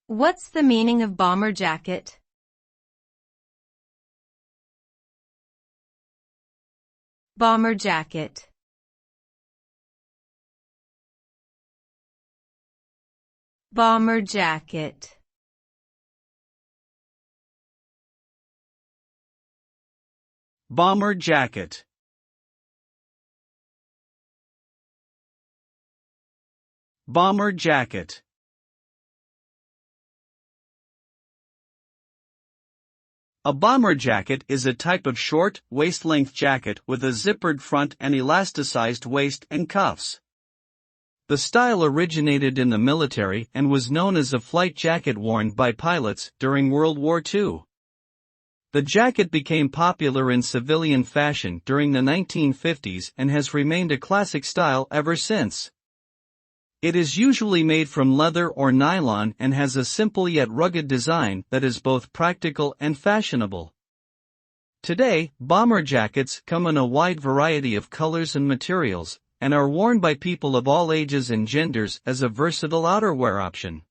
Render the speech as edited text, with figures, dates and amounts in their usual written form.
What's the meaning of bomber jacket? Bomber jacket. Bomber jacket. Bomber jacket. Bomber jacket. A bomber jacket is a type of short, waist-length jacket with a zippered front and elasticized waist and cuffs. The style originated in the military and was known as a flight jacket worn by pilots during World War II. The jacket became popular in civilian fashion during the 1950s and has remained a classic style ever since. It is usually made from leather or nylon and has a simple yet rugged design that is both practical and fashionable. Today, bomber jackets come in a wide variety of colors and materials, and are worn by people of all ages and genders as a versatile outerwear option.